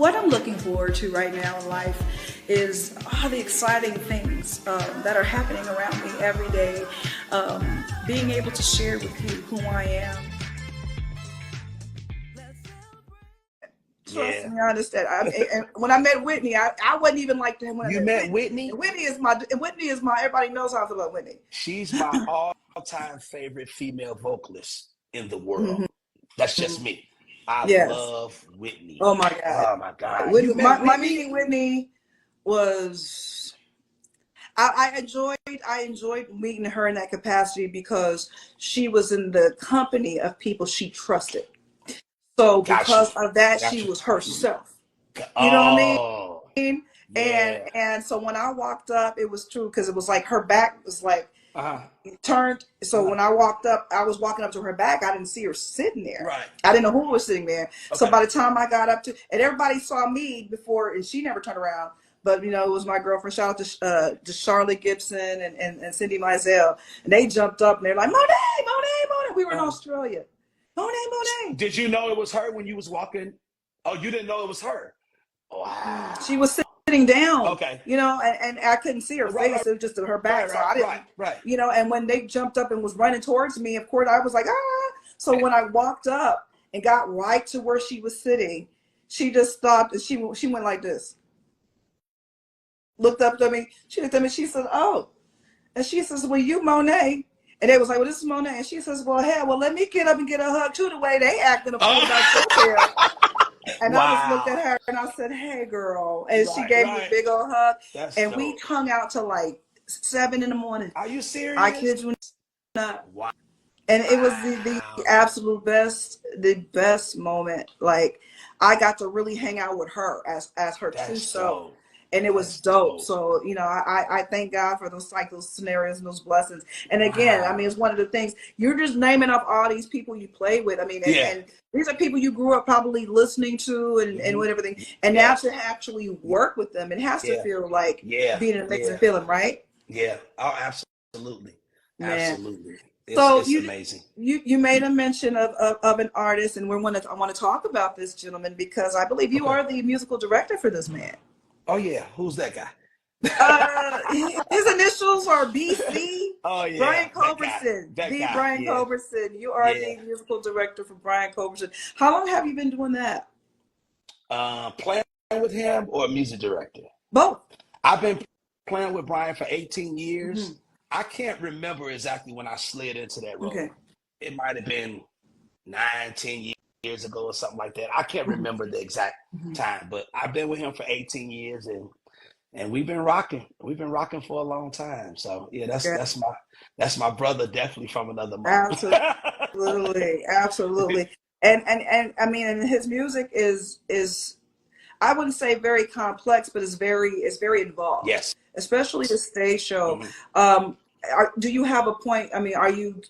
what I'm looking forward to right now in life is all the exciting things that are happening around me every day. Being able to share with you who I am. Trust me, I understand. And when I met Whitney, I wasn't even like that when I met Whitney. And Whitney is my. Everybody knows how I feel about Whitney. She's my all-time favorite female vocalist in the world. Mm-hmm. That's just me. I love Whitney. Oh my God. Oh my God. My meeting Whitney was. I enjoyed meeting her in that capacity because she was in the company of people she trusted. So because of that, she was herself. You know what I mean? Yeah. And so when I walked up, it was true because it was like her back was like turned. So when I walked up, I was walking up to her back. I didn't see her sitting there. Right. I didn't know who was sitting there. Okay. So by the time I got up to, and everybody saw me before, and she never turned around. But, you know, it was my girlfriend. Shout out to Charlotte Gibson and Cindy Mizell. And they jumped up and they're like, Monet. We were in Australia. Monet. Did you know it was her when you was walking? Oh, you didn't know it was her? Wow. She was sitting down. Okay. You know, and I couldn't see her face. It was just her back. So I didn't, you know, and when they jumped up and was running towards me, of course, I was like, ah. So when I walked up and got right to where she was sitting, she just stopped and she went like this. Looked up to me. She looked at me. She said, "Oh," and she says, "Well, you Monet." And they was like, "Well, this is Monet." And she says, "Well, hey, let me get up and get a hug too. The way they acting a fool about your hair." And I just looked at her and I said, "Hey, girl," and she gave me a big old hug. And we hung out till like 7 a.m. Are you serious? I kid you not. Wow. And it was the absolute best moment. Like I got to really hang out with her as her true self. And it was dope. So, you know, I thank God for those scenarios and those blessings. And again, I mean, it's one of the things, you're just naming up all these people you play with. I mean, and these are people you grew up probably listening to and everything. And now to actually work with them, it has to feel like being an amazing feeling, right? Yeah. Oh, absolutely. Man. Absolutely. It's amazing. You made a mention of an artist, and I want to talk about this gentleman because I believe you are the musical director for this man. Oh yeah, who's that guy? His initials are BC. Oh yeah, Brian Culbertson. Brian Culbertson. You are the musical director for Brian Culbertson. How long have you been doing that? Playing with him or music director? Both. I've been playing with Brian for 18 years. Mm-hmm. I can't remember exactly when I slid into that role. Okay. It might have been 9-10 years ago or something like that. I can't remember the exact time, but I've been with him for 18 years and we've been rocking. We've been rocking for a long time. So yeah, that's my brother, definitely from another mom. Absolutely. And I mean, and his music is I wouldn't say very complex, but it's very involved. Yes. Especially the stage show. Mm-hmm. Do you have a point? I mean,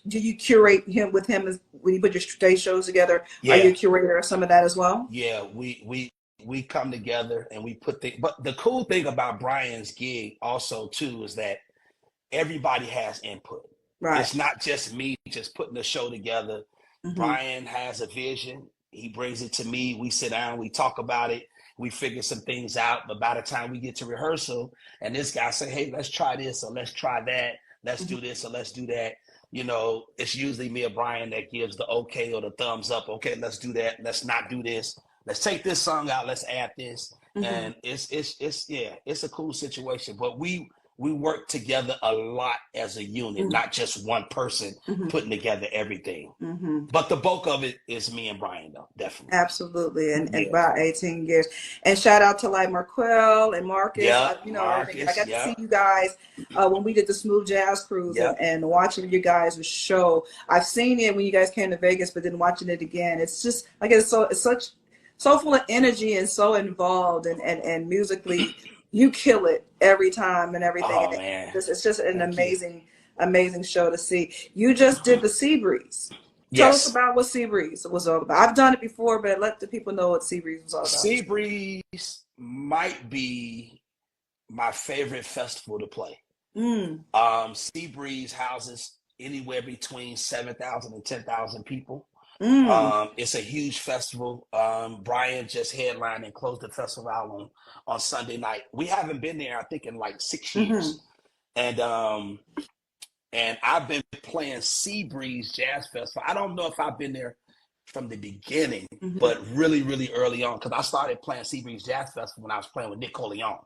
do you curate with him when you put your stage shows together? Yeah. Are you a curator of some of that as well? Yeah, we come together and we but the cool thing about Brian's gig also too is that everybody has input. Right. It's not just me just putting the show together. Mm-hmm. Brian has a vision. He brings it to me. We sit down, we talk about it. We figure some things out, but by the time we get to rehearsal and this guy say, "Hey, let's try this or let's try that. Let's do this or let's do that." You know, it's usually me or Brian that gives the okay or the thumbs up. Okay, let's do that. Let's not do this. Let's take this song out. Let's add this. Mm-hmm. And it's a cool situation. But we work together a lot as a unit, not just one person putting together everything. Mm-hmm. But the bulk of it is me and Brian, though, definitely. Absolutely, and about 18 years. And shout out to like Marquel and Marcus. Marcus, I got to see you guys when we did the Smooth Jazz Cruise and watching you guys' show. I've seen it when you guys came to Vegas, but then watching it again, it's just like it's so full of energy and so involved and musically. You kill it every time and everything. Oh, man. It's just an amazing show to see. You just did the Sea Breeze. Tell us about what Sea Breeze was all about. I've done it before, but let the people know what Sea Breeze was all about. Sea Breeze might be my favorite festival to play. Sea Breeze houses anywhere between 7,000 and 10,000 people. It's a huge festival. Brian just headlined and closed the festival out on Sunday night. We haven't been there, I think, in like 6 years. And I've been playing Seabreeze Jazz Festival. I don't know if I've been there from the beginning, but really, really early on, because I started playing Seabreeze Jazz Festival when I was playing with Nick Coleon.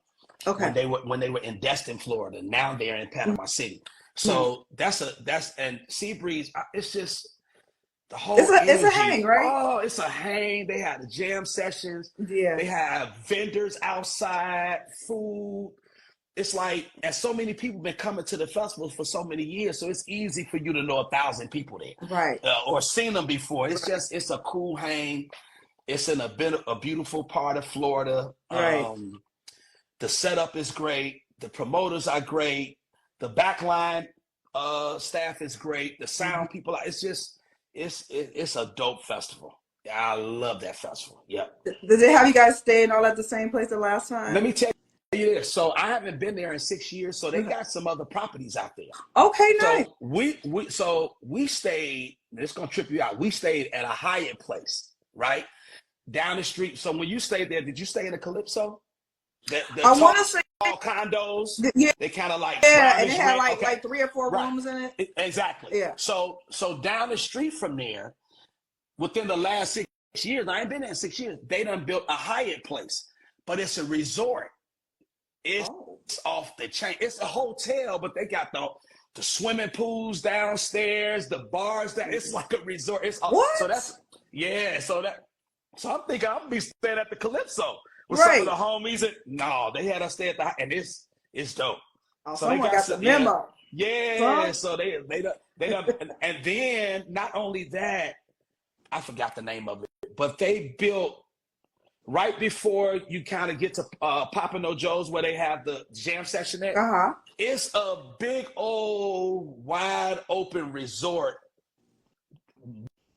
Okay. When they were in Destin, Florida. Now they're in Panama City. So and Seabreeze, it's just the whole it's a hang, right? Oh, it's a hang. They have the jam sessions. Yeah. They have vendors outside, food. It's like, and so many people been coming to the festival for so many years, so it's easy for you to know 1,000 people there, right? Or seen them before. It's just, it's a cool hang. It's in a beautiful part of Florida. Right. The setup is great. The promoters are great. The backline staff is great. The sound people, it's just, it's a dope festival. I love that festival. Yep. Did they have you guys staying all at the same place the last time? Let me tell you this. So I haven't been there in 6 years. So they got some other properties out there. Okay, nice. So we stayed. It's gonna trip you out. We stayed at a Hyatt place, right down the street. So when you stayed there, did you stay in a Calypso? I want to say all condos. Yeah, they kind of like and it had like 3 or 4 rooms in it. Exactly. Yeah. So down the street from there, within the last 6 years, I ain't been there in 6 years. They done built a Hyatt place, but it's a resort. It's off the chain. It's a hotel, but they got the swimming pools downstairs, the bars down. It's like a resort. It's what? So that's So I'm thinking I'm gonna be staying at the Calypso with some of the homies. No, they had us stay at the, and it's dope. Oh, so someone got the memo. Yeah. So they done, and then not only that, I forgot the name of it, but they built right before you kind of get to Papa No Joe's, where they have the jam session at. It's a big old wide open resort,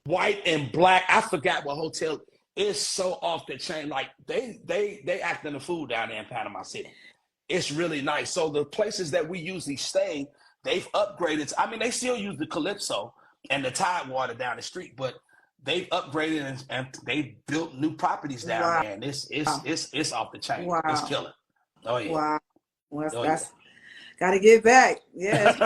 white and black. I forgot what hotel. It's so off the chain. Like they acting the food down there in Panama City. It's really nice. So the places that we usually stay, they've upgraded. I mean, they still use the Calypso and the Tidewater down the street, but they've upgraded and they built new properties down there, and it's off the chain. Wow. It's killing. Oh yeah. Wow. Well, that's gotta get back. Yeah, it's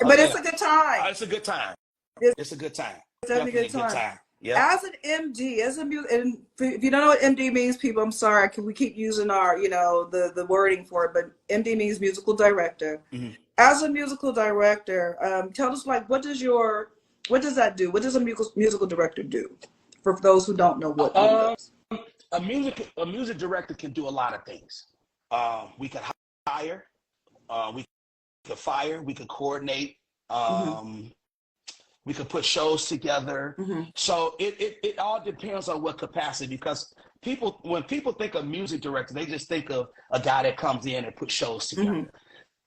but it's a good time. It's a good time. It's a good time. It's definitely a good time. Yeah. As an MD, and if you don't know what MD means, people, I'm sorry, we keep using our, the wording for it, but MD means musical director. As a musical director, tell us, like, what does that do? What does a musical director do? For those who don't know what does. A music director can do a lot of things. We could hire, we could fire, we could coordinate, we could put shows together. So it all depends on what capacity, because when people think of music director, they just think of a guy that comes in and puts shows together.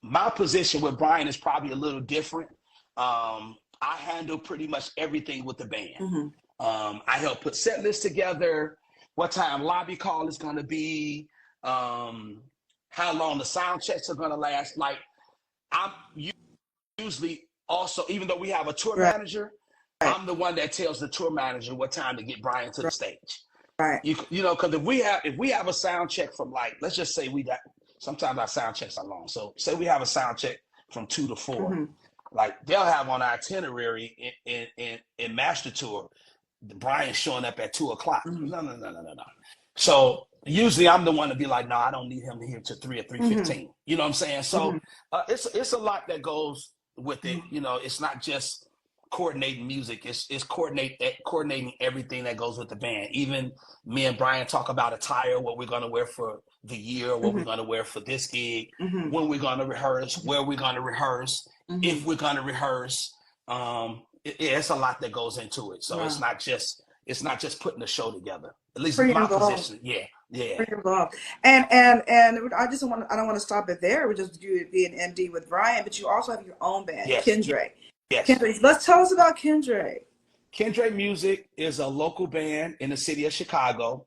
My position with Brian is probably a little different. I handle pretty much everything with the band. I help put set lists together, what time lobby call is going to be, how long the sound checks are going to last. Like, I'm usually also, even though we have a tour manager, I'm the one that tells the tour manager what time to get Brian to the stage. Right. Because if we have a sound check from, like, let's just say sometimes our sound checks are long. So say we have a sound check from 2 to 4. Like, they'll have on our itinerary in Master Tour, Brian showing up at 2 o'clock. No. So usually I'm the one to be like, no, I don't need him here till 3 or 3:15. You know what I'm saying? So it's a lot that goes with it. It's not just coordinating music. It's coordinating everything that goes with the band. Even me and Brian talk about attire, what we're going to wear for the year, what we're going to wear for this gig, when we're going to rehearse, where we're going to rehearse, if we're going to rehearse. It's a lot that goes into it. So it's not just putting a show together. At least in my position. Yeah. Pretty involved. And I don't want to stop it there with just you being MD with Brian, but you also have your own band, Kendre. Yes. Kendre, let's tell us about Kendre. Kendre Music is a local band in the city of Chicago,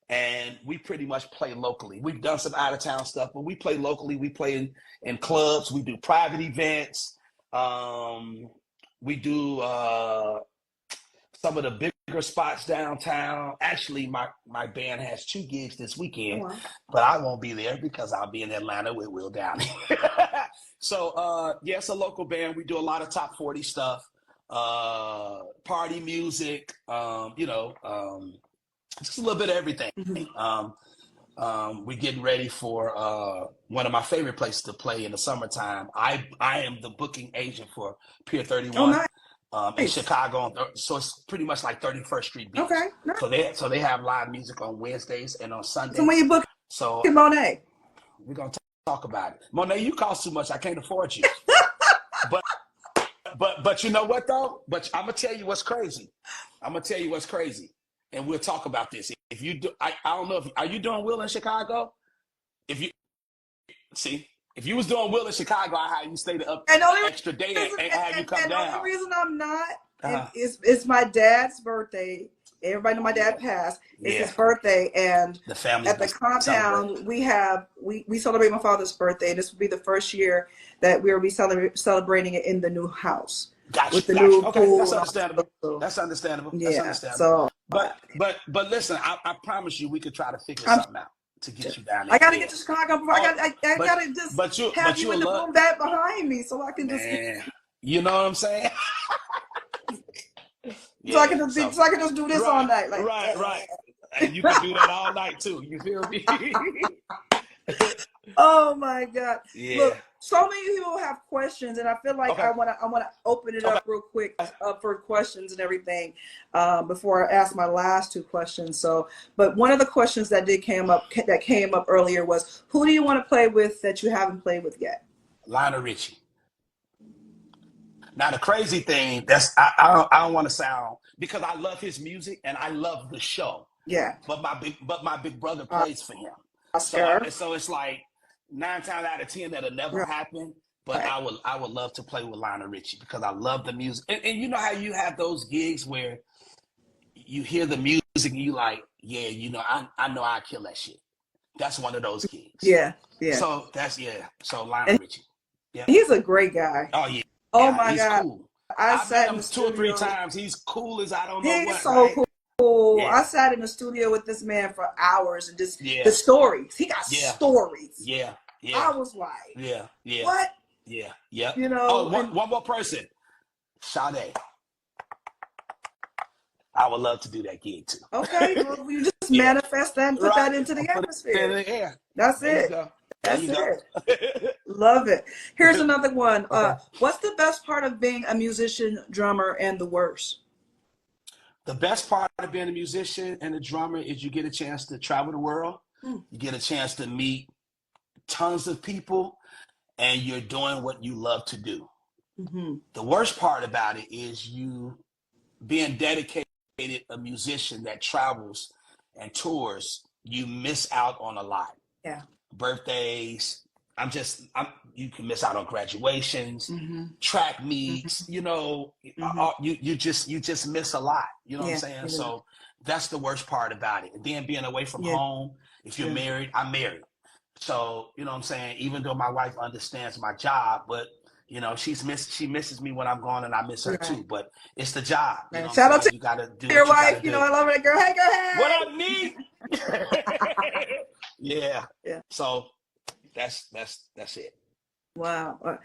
and we pretty much play locally. We've done some out of town stuff, but we play locally. We play in clubs. We do private events. We do some of the bigger spots downtown. Actually, my band has 2 gigs this weekend, but I won't be there because I'll be in Atlanta with Will Downey. So, yeah, it's a local band. We do a lot of top 40 stuff, party music, just a little bit of everything. We're getting ready for one of my favorite places to play in the summertime. I am the booking agent for Pier 31 in Chicago. So it's pretty much like 31st Street Beach. Okay. Nice. So they have live music on Wednesdays and on Sundays. So when you book Monet, we're gonna talk about it. Monet, you cost too much. I can't afford you. but you know what though? But I'm gonna tell you what's crazy. And we'll talk about this. If you do, I don't know. Are you doing Will in Chicago? If you was doing Will in Chicago, I had you stay the extra day and have you come down. The only reason I'm not is my dad's birthday. Everybody know my dad passed. It's his birthday, and the family at the compound we celebrate my father's birthday. This will be the first year that we'll be celebrating it in the new house. Gotcha. New pool. That's understandable. That's understandable. Yeah. That's understandable. So, but listen, I promise you, we could try to figure something out to get you down there. I gotta get to Chicago. I gotta just have you in the boom bap behind me, so I can just. You know what I'm saying? So I can just do this all night. Like, right. And you can do that all night too. You feel me? Oh my God! Yeah. Look, so many people have questions, and I feel like I wanna open it up real quick for questions and everything before I ask my last 2 questions. So, but one of the questions that came up earlier was, who do you want to play with that you haven't played with yet? Lionel Richie. Now the crazy thing, I don't want to sound, because I love his music and I love the show. Yeah. But my big brother plays for him. So it's like 9 times out of 10 that'll never happen. But I would love to play with Lionel Richie because I love the music. And you know how you have those gigs where you hear the music and you like, yeah, you know, I know I kill that shit. That's one of those gigs. Yeah. So So Lionel Richie. Yeah. He's a great guy. Oh yeah. Oh my he's God. Cool. I've met him 2 or 3 times. He's cool as I don't know what. He's so cool. Yeah. I sat in the studio with this man for hours and just the stories. He got stories. Yeah. I was like, what? Yeah. You know. Oh, one more person. Sade. I would love to do that gig too. Okay, well, you just manifest that and put that into the atmosphere. In the air. That's it. That's it. Love it. Here's another one. What's the best part of being a musician, drummer, and the worst? The best part of being a musician and a drummer is you get a chance to travel the world. You get a chance to meet tons of people, and you're doing what you love to do. The worst part about it is you being dedicated a musician that travels and tours. You miss out on a lot. Yeah. Birthdays. You can miss out on graduations, track meets, you know, you just miss a lot. You know what I'm saying? So that's the worst part about it. And then being away from home, if you're married, I'm married. So, you know what I'm saying? Even though my wife understands my job, but you know, she misses me when I'm gone and I miss her too. But it's the job. You know Shout out to you gotta do your wife. You know, I love that girl. Hey, girl. Hey. What up, me? Yeah. So that's it. Wow.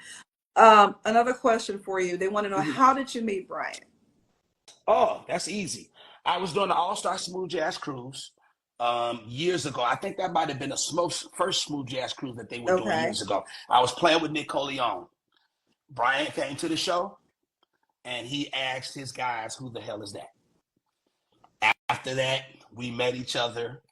Another question for you. They want to know, how did you meet Brian? Oh, that's easy. I was doing the All-Star Smooth Jazz Cruise years ago. I think that might have been the first Smooth Jazz Cruise that they were doing years ago. I was playing with Nick Coleon. Brian came to the show, and he asked his guys, who the hell is that? After that, we met each other.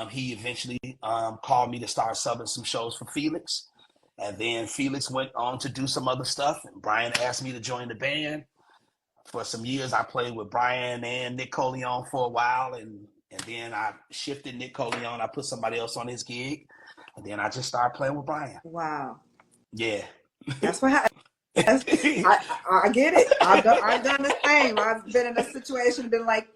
He eventually called me to start subbing some shows for Felix. And then Felix went on to do some other stuff. And Brian asked me to join the band. For some years, I played with Brian and Nick Coleon for a while. And then I shifted Nick Coleon. I put somebody else on his gig. And then I just started playing with Brian. Wow. Yeah. That's what happened. I get it. I've done the same. I've been in a situation, been like,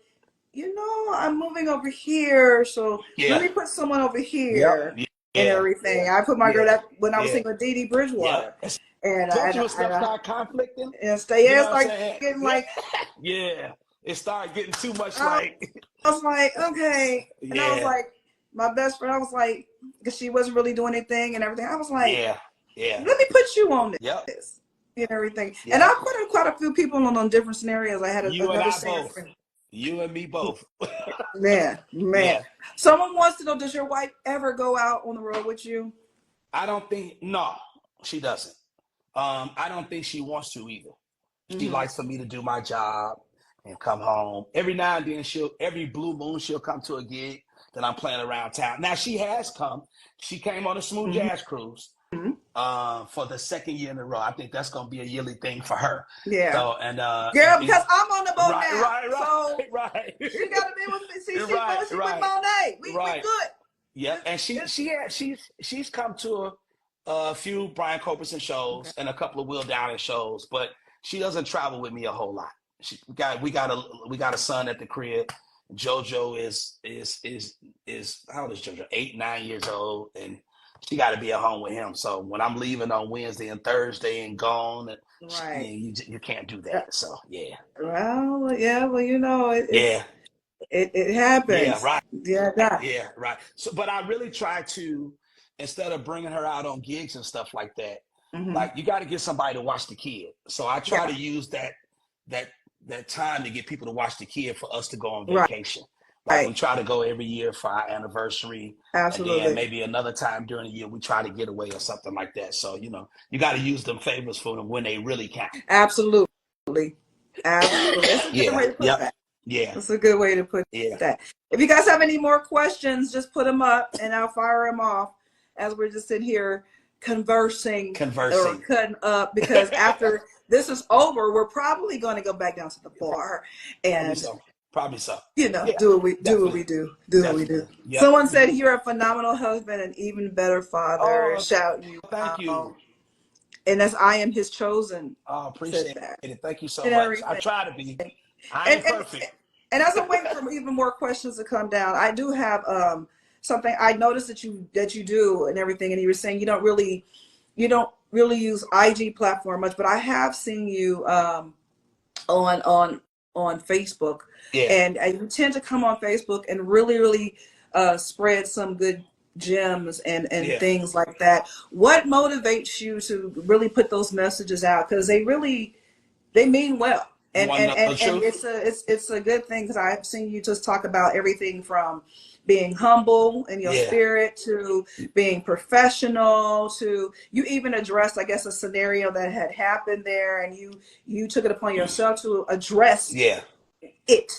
you know, I'm moving over here, so let me put someone over here and everything. I put my girl when I was singing with Dee Dee Bridgewater. And especially when stuff start conflicting. And stay you know like getting like yeah, it started getting too much I was like, okay. And I was like, my best friend, I was like, because she wasn't really doing anything and everything. I was like, let me put you on this. And everything. And I put in quite a few people on different scenarios. I had another singer friend. You and me both. Man. Someone wants to know, does your wife ever go out on the road with you? I don't think, no, she doesn't. I don't think she wants to either. She likes for me to do my job and come home. Every now and then, every blue moon, she'll come to a gig that I'm playing around town. Now, she has come. She came on a smooth jazz cruise for the second year in a row. I think that's going to be a yearly thing for her. Yeah. So, and girl, because I'm on the boat now. Right. She got to be with me. See, she's with Monet. We good. Yeah, and she's come to a few Brian Coperson shows and a couple of Will Downing shows, but she doesn't travel with me a whole lot. We got a son at the crib. JoJo is how old is JoJo? 8, 9 years old, and she got to be at home with him. So when I'm leaving on Wednesday and Thursday and gone, you can't do that. So yeah. Well, you know it happens. Yeah, right. Yeah, right. So, but I really try to, instead of bringing her out on gigs and stuff like that, like you got to get somebody to watch the kid. So I try to use that time to get people to watch the kid for us to go on vacation. Like we try to go every year for our anniversary. Absolutely. And then maybe another time during the year we try to get away or something like that. So, you know, you got to use them favors for them when they really count. Absolutely. That's a good way to put that. Yeah. That's a good way to put that. If you guys have any more questions, just put them up and I'll fire them off as we're just sitting here conversing. Or cutting up, because after this is over, we're probably going to go back down to the bar and probably so. You know, do what we do. Yep. Someone said you're a phenomenal husband and even better father. Shout you. Thank you. And as I am his chosen. Oh, appreciate it. Thank you so much. I try to be. I ain't perfect. And as I'm waiting for even more questions to come down, I do have something I noticed that you do and everything. And you were saying you don't really use IG platform much, but I have seen you on Facebook. Yeah. And you tend to come on Facebook and really spread some good gems and things like that. What motivates you to really put those messages out? Because they mean well. And it's a good thing, because I've seen you just talk about everything from being humble in your spirit to being professional, to you even addressed, I guess, a scenario that had happened there, and you took it upon yourself to address it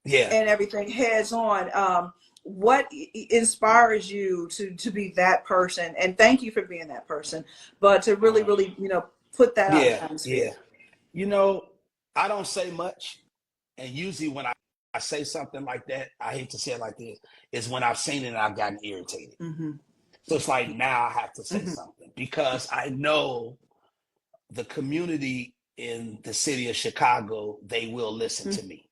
and everything heads on. What inspires you to be that person? And thank you for being that person, but to really put that out. You know, I don't say much, and usually when I say something like that, I hate to say it like this, is when I've seen it and I've gotten irritated. So it's like, now I have to say something, because I know the community in the city of Chicago, they will listen to me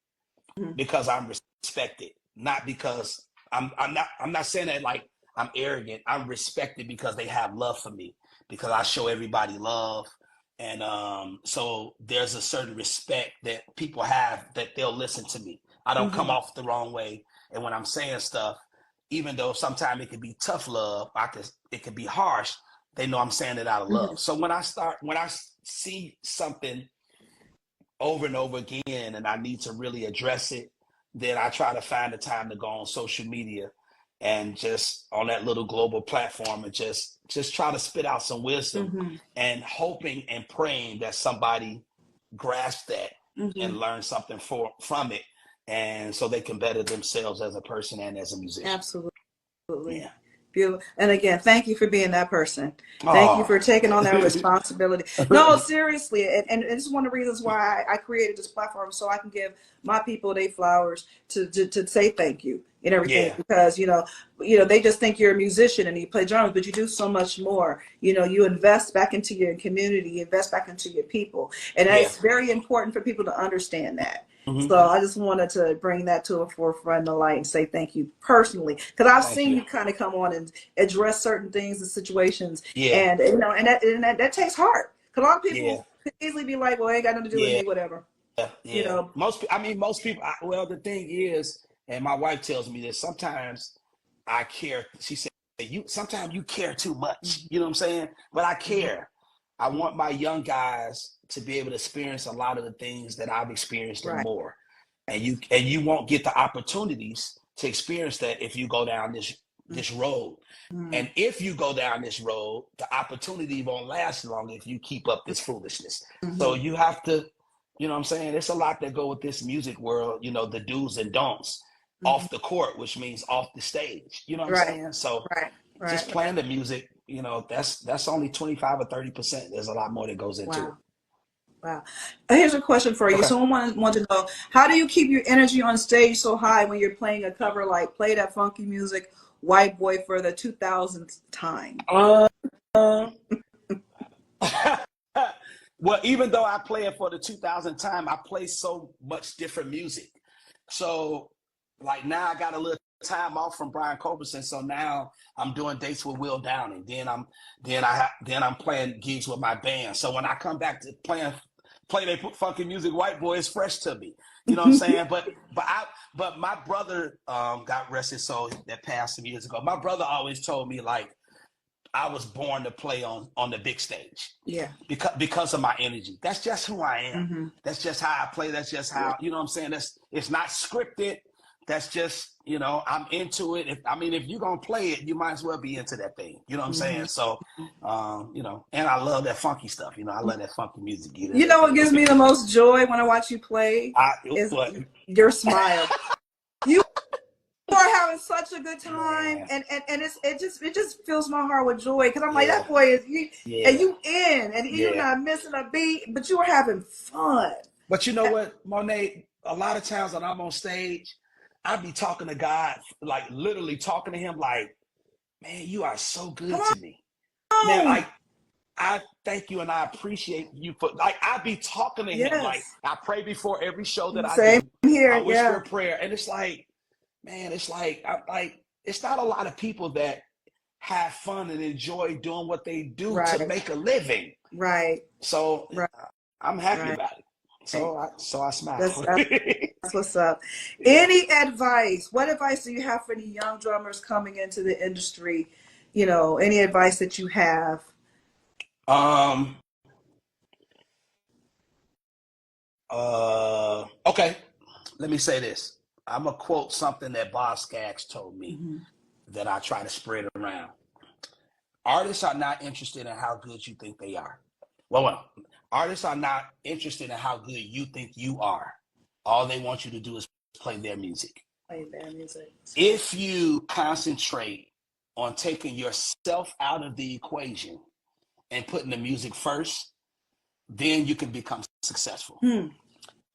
because I'm respected, not because I'm not saying that like I'm arrogant. I'm respected because they have love for me, because I show everybody love. And so there's a certain respect that people have, that they'll listen to me. I don't come off the wrong way. And when I'm saying stuff, even though sometimes it can be tough love, it can be harsh, they know I'm saying it out of love. So when I see something over and over again and I need to really address it, then I try to find the time to go on social media and just on that little global platform and just try to spit out some wisdom and hoping and praying that somebody grasps that and learns something from it, and so they can better themselves as a person and as a musician. Absolutely. Yeah. Beautiful. And again, thank you for being that person. Thank you for taking on that responsibility. No, seriously. And it's one of the reasons why I created this platform, so I can give my people their flowers to say thank you and everything. Because, you know, they just think you're a musician and you play drums, but you do so much more. You know, you invest back into your community, you invest back into your people. And it's very important for people to understand that. So I just wanted to bring that to a forefront in the light and say thank you personally, because I've seen you kind of come on and address certain things and situations, and you know, and that takes heart. Because a lot of people could easily be like, well, it ain't got nothing to do with me, whatever. Yeah. You know, most people, well, the thing is, and my wife tells me this, sometimes I care. She said, sometimes you care too much. You know what I'm saying? But I care. I want my young guys to be able to experience a lot of the things that I've experienced and more. And you won't get the opportunities to experience that if you go down this road. And if you go down this road, the opportunity won't last long if you keep up this foolishness. So you have to, you know what I'm saying? There's a lot that go with this music world, you know, the do's and don'ts off the court, which means off the stage. You know what I'm saying? So just playing the music, you know, that's only 25 or 30%. There's a lot more that goes into it. Wow. Here's a question for you. Okay. Someone wants to know, how do you keep your energy on stage so high when you're playing a cover like Play That Funky Music, White Boy for the 2000th time? Well, even though I play it for the 2000th time, I play so much different music. So like now I got a little time off from Brian Culbertson, so now I'm doing dates with Will Downing. Then I'm playing gigs with my band. So when I come back to Play That Funky Music, White Boy is fresh to me. You know what I'm saying? But my brother, got rested soul, that passed some years ago. My brother always told me, like, I was born to play on the big stage. Yeah. Because of my energy. That's just who I am. That's just how I play. That's just how, you know what I'm saying? It's not scripted. That's just, you know, I'm into it. If you're going to play it, you might as well be into that thing. You know what I'm saying? So, you know, and I love that funky stuff. You know, I love that funky music. You know what gives me the most joy when I watch you play is your smile. You are having such a good time, and it just fills my heart with joy, because I'm like, that boy is you, and you and you're not missing a beat, but you are having fun. But you know what, Monet, a lot of times when I'm on stage, I be talking to God, like literally talking to him like, man, you are so good to me. Man, like, I thank you and I appreciate you for, like, I be talking to him, like, I pray before every show that I do. Here, I whisper a prayer, and it's like, man, it's like it's not a lot of people that have fun and enjoy doing what they do to make a living. So I'm happy about it. So I smile. That's what's up. Any advice? What advice do you have for the young drummers coming into the industry? You know, any advice that you have? Okay. Let me say this. I'm gonna quote something that Boz Scaggs told me that I try to spread around. Artists are not interested in how good you think they are. Well, artists are not interested in how good you think you are. All they want you to do is play their music. Play their music. If you concentrate on taking yourself out of the equation and putting the music first, then you can become successful.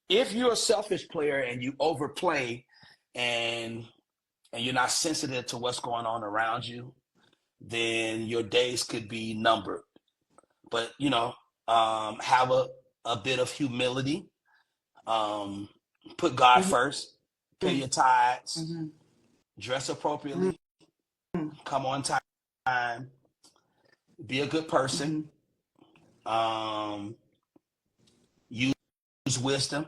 If you're a selfish player and you overplay and you're not sensitive to what's going on around you, then your days could be numbered. But, you know, have a bit of humility, put God first, pay your tithes, dress appropriately, come on time, be a good person, use wisdom,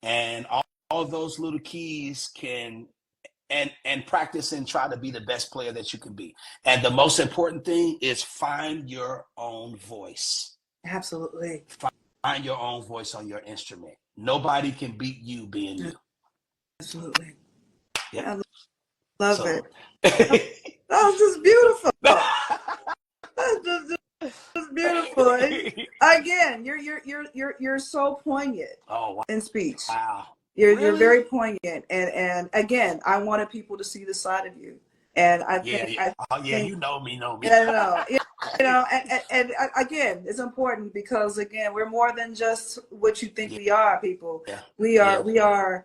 and all those little keys can and practice and try to be the best player that you can be. And the most important thing is find your own voice. Absolutely. Find your own voice on your instrument. Nobody can beat you being you. Absolutely. Yeah. I love it. That was just beautiful. That's just beautiful. Again, you're so poignant in speech. Wow. You're very poignant, and again, I wanted people to see the side of you, and I think you know me. You know, and again, it's important because again, we're more than just what you think we are, people. We're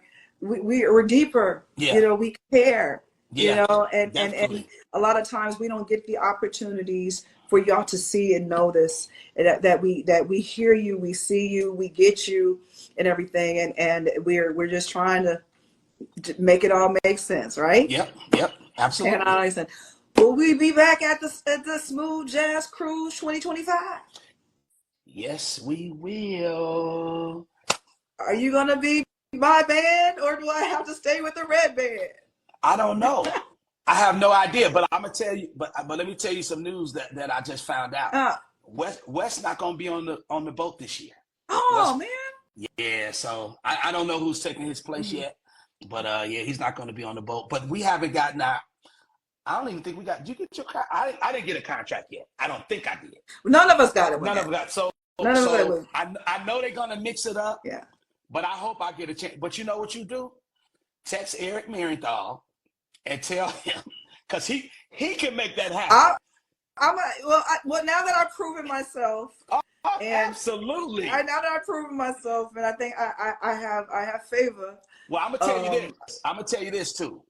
deeper. You know, we care. You know, and a lot of times we don't get the opportunities for y'all to see and know this, that we hear you, we see you, we get you, and everything, and we're just trying to make it all make sense, right? Yep, absolutely. And I said, will we be back at the Smooth Jazz Cruise 2025? Yes, we will. Are you gonna be my band, or do I have to stay with the red band? I don't know. I have no idea, but I'm gonna tell you. But let me tell you some news that I just found out. West not gonna be on the boat this year. Oh, West, man. Yeah, so I don't know who's taking his place yet, but yeah, he's not going to be on the boat. But we haven't gotten our. I don't even think we got. Did you get your? I didn't get a contract yet. I don't think I did. None of us got it. None of us got. So I know they're gonna mix it up. Yeah. But I hope I get a chance. But you know what you do? Text Eric Marienthal and tell him, because he can make that happen. Well, now that I've proven myself. Absolutely. Now that I've proven myself, and I think I have favor. Well, I'm gonna tell you this. I'm gonna tell you this too.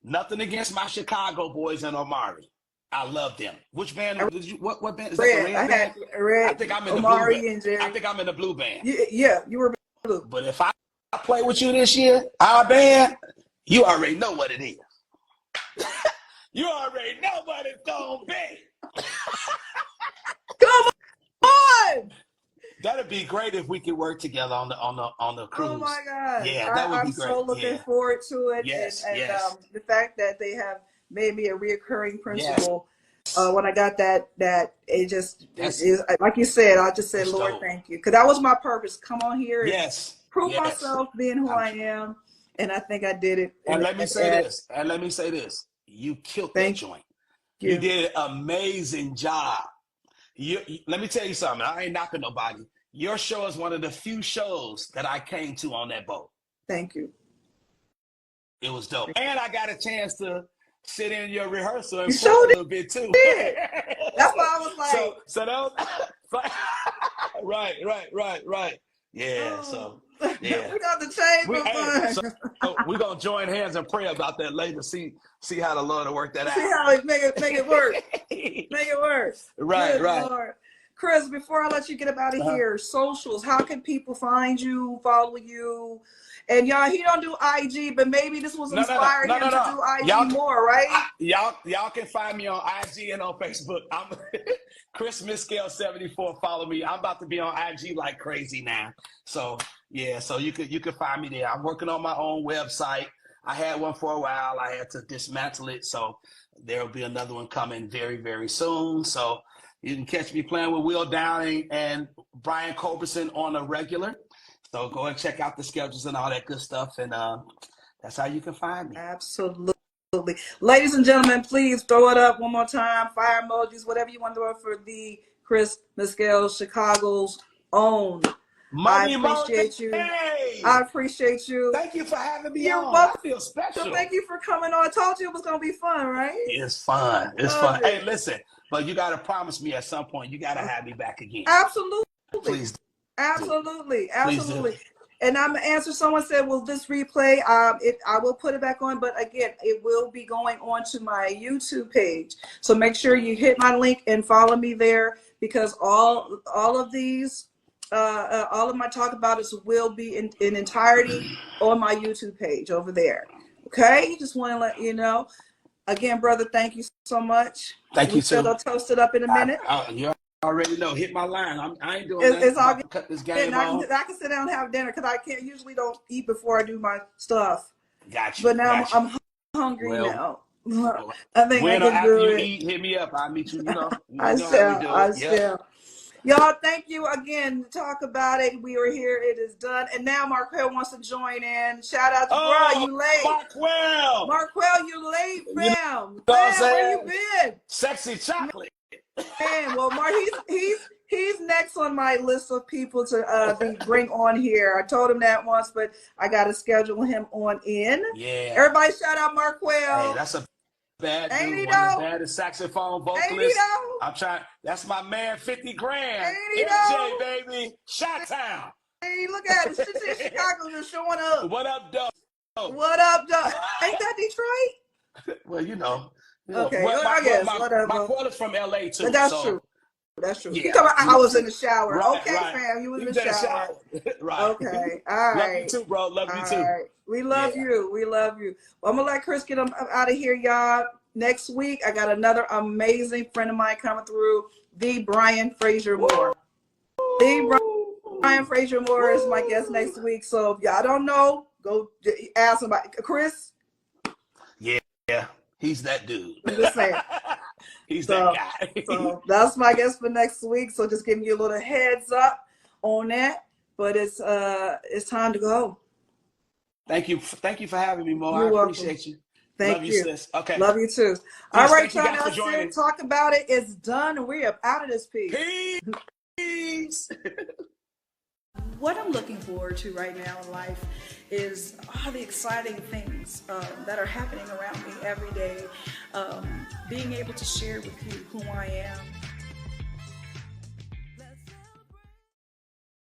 Nothing against my Chicago boys and Omari. I love them. Which band? What band is that? The Red band? Red. I think I'm in Omari the blue and Jerry. band. I think I'm in the blue band. Yeah, you were blue. But if I play with you this year, our band, you already know what it is. You already know what it's gonna be. Come on! That'd be great if we could work together on the cruise. Oh my God! Yeah, that would be great. I'm so looking forward to it. Yes, and yes. The fact that they have made me a reoccurring principal. Yes. When I got that it just is like you said. I just said, Lord, thank you, because that was my purpose. Come on here. And prove myself being who I am, and I think I did it. And let me say this. You killed that joint. You did an amazing job. Let me tell you something. I ain't knocking nobody. Your show is one of the few shows that I came to on that boat. Thank you. It was dope. And I got a chance to sit in your rehearsal and play a little bit too. That's why I was like. So that was right. Yeah. So yeah. We got to change my mind. So we're gonna join hands and pray about that later. See how the Lord will work that out. See how it make it work. Make it work. Right. Lord. Chris, before I let you get up out of here, socials, how can people find you, follow you? And y'all, he don't do IG, but maybe this was inspiring him to do IG more, right? Y'all can find me on IG and on Facebook. I'm Chris Miskel 74. Follow me. I'm about to be on IG like crazy now. So yeah, so you could find me there. I'm working on my own website. I had one for a while. I had to dismantle it, so there will be another one coming very, very soon. So you can catch me playing with Will Downing and Brian Culbertson on a regular. So go and check out the schedules and all that good stuff, and that's how you can find me. Absolutely. Ladies and gentlemen, please throw it up one more time. Fire emojis, whatever you want to throw for the Chris Miskel, Chicago's own. I appreciate you. I appreciate you. Thank you for having me on. Welcome. I feel special. So thank you for coming on. I told you it was going to be fun, right? It's fun. It's fun. Hey, listen, but you got to promise me at some point you got to have me back again. Absolutely. Please. Absolutely. And I'm gonna answer. Someone said, "Will this replay?" I will put it back on, but again, it will be going on to my YouTube page. So make sure you hit my link and follow me there, because all of these, all of my talk about it will be in entirety on my YouTube page over there. Okay, just want to let you know. Again, brother, thank you so much. Thank you too. I'll toast it up in a minute. You already know. Hit my line. I ain't doing that. It's all good. Cut this game on. I can sit down and have dinner, because I usually don't eat before I do my stuff. Gotcha. But now I'm hungry now. I think I can do it. Eat, hit me up. I'll meet you. I shall. Y'all, thank you again. Talk about it. We were here. It is done. And now Marquel wants to join in. Shout out to bro. You late. Marquel, you late, fam. Fam, where you been? Sexy chocolate. Man, well, Mark, he's next on my list of people to bring on here. I told him that once, but I got to schedule him on in. Yeah. Everybody shout out Marquel. Hey, that's a bad dude. One as bad as saxophone vocalist. I'm trying. That's my man, 50 grand. MJ, baby. Shot-town. Hey, look at it. Chicago just showing up. What up, Doug? What up, Doug? Ain't that Detroit? Well, Okay, my brother's from LA too. That's true. That's true. Yeah. You talking about I was in the shower. Right, okay, fam. You was in the shower. Right. Okay. All right. Love you too, bro. Love you too. Right. We love you. We love you. Well, I'm going to let Chris get him out of here, y'all. Next week, I got another amazing friend of mine coming through, the Brian Fraser Moore. Brian Fraser Moore is my guest next week. So if y'all don't know, go ask somebody. Chris? Yeah, he's that dude. I'm just saying. He's that guy. So that's my guest for next week. So just giving you a little heads up on that. But it's time to go. Thank you for having me, Mo. You're welcome. Appreciate you. Thank you. Sis. Okay. Love you too. All right, y'all. That's it. Talk about it. It's done. And we're up out of this piece. Peace. What I'm looking forward to right now in life is all the exciting things that are happening around me every day. Being able to share with you who I am,